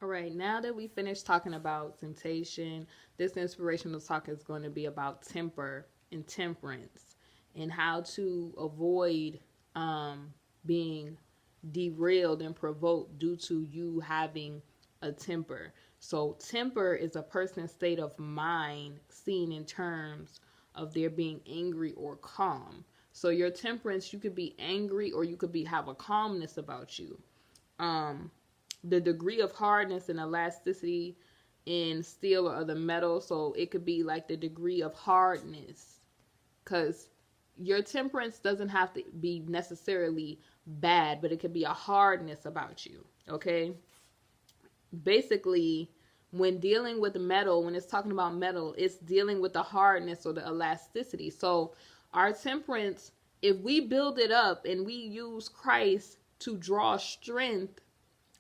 All right, now that we finished talking about temptation, this inspirational talk is going to be about temper and temperance and how to avoid being derailed and provoked due to you having a temper. So, temper is a person's state of mind seen in terms of their being angry or calm. So, your temperance, you could be angry or you could be have a calmness about you. Um, the degree of hardness and elasticity in steel or other metal. So it could be like the degree of hardness, because your temperance doesn't have to be necessarily bad, but it could be a hardness about you. Okay. Basically, when dealing with metal, when it's talking about metal, it's dealing with the hardness or the elasticity. So our temperance, if we build it up and we use Christ to draw strength,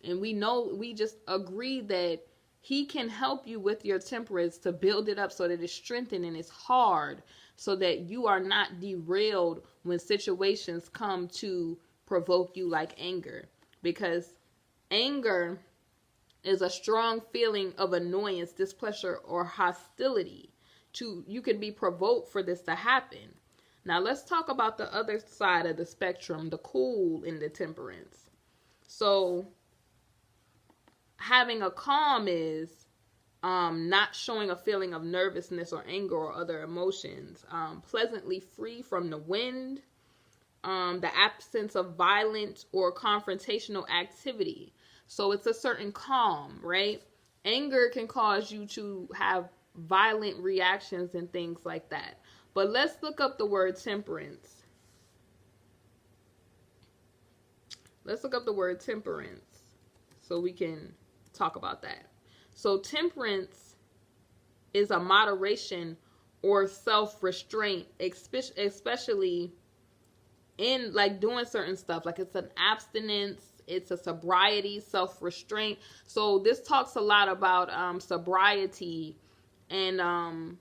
and we just agree that he can help you with your temperance to build it up so that it's strengthened and it's hard, so that you are not derailed when situations come to provoke you, like anger. Because anger is a strong feeling of annoyance, displeasure, or hostility. You could be provoked for this to happen. Now let's talk about the other side of the spectrum, the cool in the temperance. So having a calm is not showing a feeling of nervousness or anger or other emotions, pleasantly free from the wind, the absence of violent or confrontational activity. So it's a certain calm, right? Anger can cause you to have violent reactions and things like that. But let's look up the word temperance. Let's look up the word temperance so we can talk about that. So temperance is a moderation or self-restraint, especially in like doing certain stuff. Like it's an abstinence, it's a sobriety, self-restraint. So this talks a lot about sobriety, and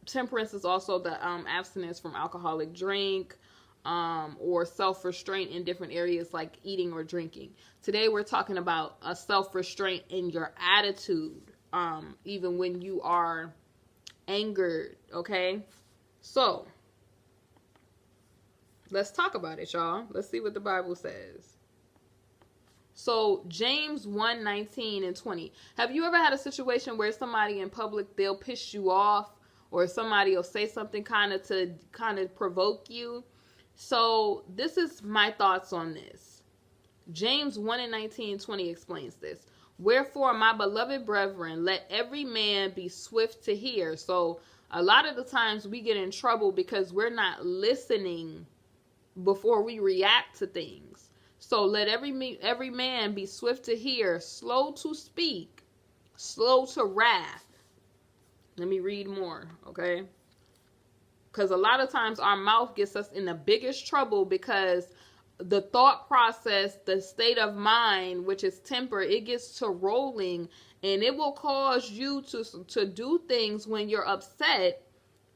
temperance is also the abstinence from alcoholic drink, or self-restraint in different areas like eating or drinking. Today we're talking about a self-restraint in your attitude, even when you are angered. Okay, so let's talk about it, y'all. Let's see what the Bible says. So James 1:19 and 20. Have you ever had a situation where somebody in public, they'll piss you off, or somebody will say something kind of provoke you? So this is my thoughts on this. James 1:19-20 explains this. Wherefore, my beloved brethren, let every man be swift to hear. So a lot of the times we get in trouble because we're not listening before we react to things. So let every man be swift to hear, slow to speak, slow to wrath. Let me read more, okay? Because a lot of times our mouth gets us in the biggest trouble, because the thought process, the state of mind, which is temper, it gets to rolling, and it will cause you to do things when you're upset.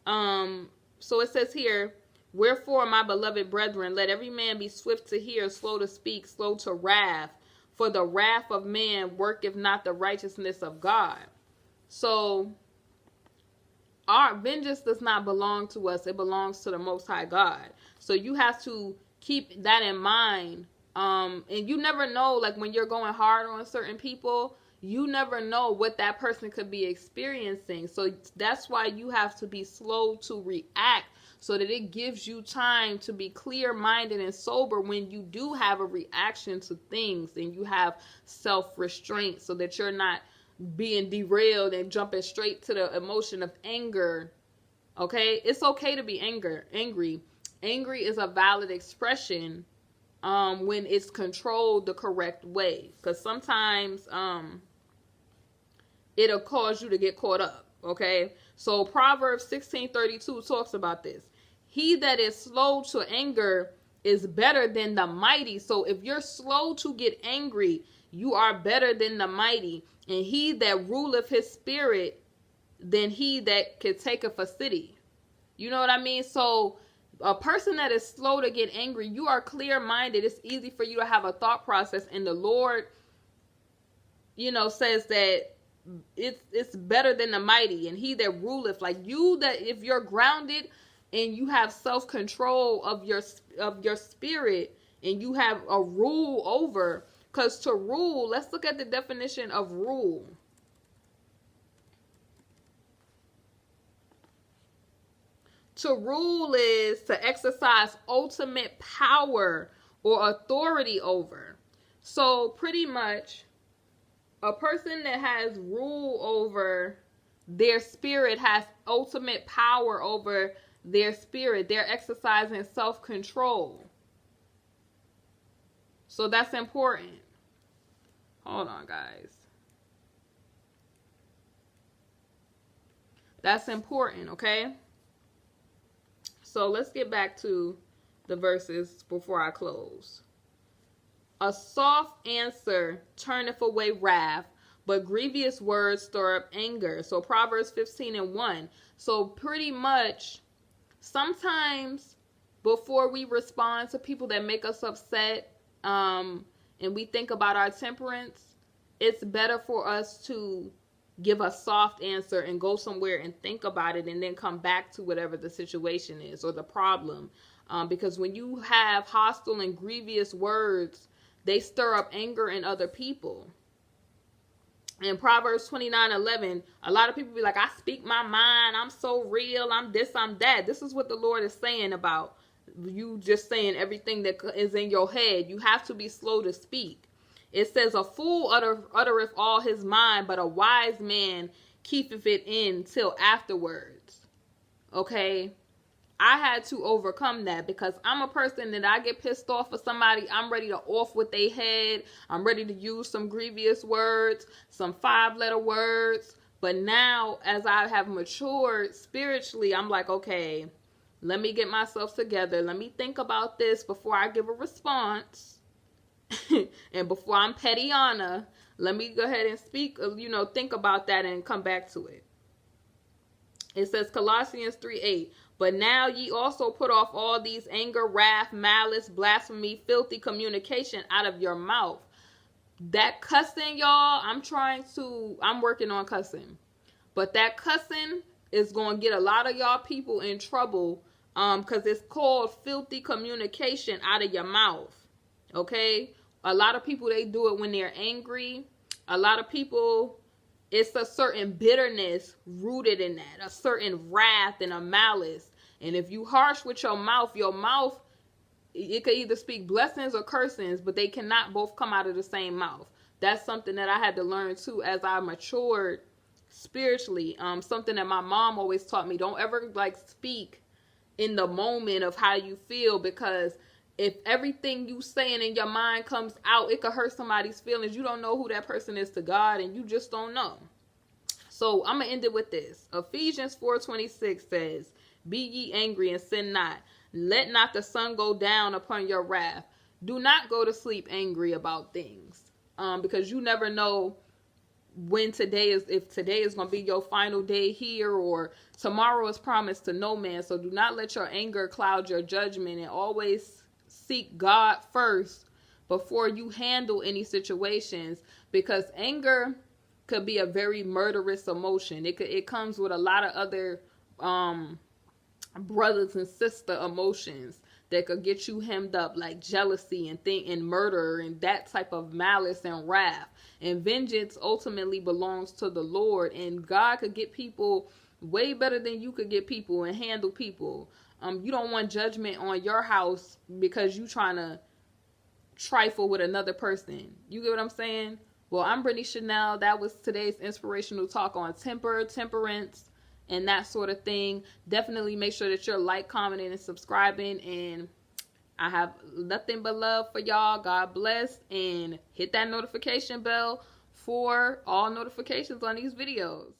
So it says here, wherefore, my beloved brethren, let every man be swift to hear, slow to speak, slow to wrath, for the wrath of man worketh not the righteousness of God. So our vengeance does not belong to us. It belongs to the Most High God. So you have to keep that in mind. And you never know, like when you're going hard on certain people, you never know what that person could be experiencing. So that's why you have to be slow to react, so that it gives you time to be clear-minded and sober when you do have a reaction to things, and you have self-restraint, so that you're not being derailed and jumping straight to the emotion of anger. Okay, it's okay to be angry. Angry is a valid expression when it's controlled the correct way, because sometimes it'll cause you to get caught up. Okay, so Proverbs 16:32 talks about this. He that is slow to anger is better than the mighty. So if you're slow to get angry, you are better than the mighty. And he that ruleth his spirit than he that can taketh a city. You know what I mean? So a person that is slow to get angry, you are clear-minded. It's easy for you to have a thought process. And the Lord says that it's better than the mighty, and he that ruleth, like you, that if you're grounded and you have self-control of your spirit, and you have a rule over, because to rule, let's look at the definition of rule. To rule is to exercise ultimate power or authority over. So pretty much, a person that has rule over their spirit has ultimate power over their spirit. They're exercising self-control. So that's important. Hold on, guys. That's important, okay? So let's get back to the verses before I close. A soft answer turneth away wrath, but grievous words stir up anger. So Proverbs 15:1. So pretty much, sometimes before we respond to people that make us upset, and we think about our temperance, it's better for us to give a soft answer and go somewhere and think about it, and then come back to whatever the situation is or the problem. Because when you have hostile and grievous words, they stir up anger in other people. In Proverbs 29:11, a lot of people be like, I speak my mind, I'm so real, I'm this, I'm that. This is what the Lord is saying about you just saying everything that is in your head. You have to be slow to speak. It says, a fool uttereth all his mind, but a wise man keepeth it in till afterwards. Okay? I had to overcome that, because I'm a person that I get pissed off for somebody, I'm ready to off with their head. I'm ready to use some grievous words, some 5-letter words. But now, as I have matured spiritually, I'm like, okay, let me get myself together. Let me think about this before I give a response. And before I'm petty-ana, let me go ahead and speak, think about that and come back to it. It says Colossians 3:8, but now ye also put off all these: anger, wrath, malice, blasphemy, filthy communication out of your mouth. That cussing, y'all, I'm working on cussing. But that cussing is going to get a lot of y'all people in trouble, because it's called filthy communication out of your mouth. Okay? A lot of people, they do it when they're angry. A lot of people, it's a certain bitterness rooted in that, a certain wrath and a malice. And if you harsh with your mouth, it could either speak blessings or cursings, but they cannot both come out of the same mouth. That's something that I had to learn too as I matured spiritually. Something that my mom always taught me: don't ever speak in the moment of how you feel, because if everything you saying in your mind comes out, it could hurt somebody's feelings. You don't know who that person is to God, and you just don't know. So I'm going to end it with this. Ephesians 4:26 says, be ye angry and sin not. Let not the sun go down upon your wrath. Do not go to sleep angry about things, because you never know when if today is going to be your final day here, or tomorrow is promised to no man. So do not let your anger cloud your judgment, and always seek God first before you handle any situations, because anger could be a very murderous emotion. It comes with a lot of other brothers and sister emotions that could get you hemmed up, like jealousy and murder and that type of malice and wrath. And vengeance ultimately belongs to the Lord, and God could get people way better than you could get people and handle people. You don't want judgment on your house because you trying to trifle with another person. You get what I'm saying? Well, I'm Brittany Chanel. That was today's inspirational talk on temperance, and that sort of thing. Definitely make sure that you're commenting, and subscribing. And I have nothing but love for y'all. God bless. And hit that notification bell for all notifications on these videos.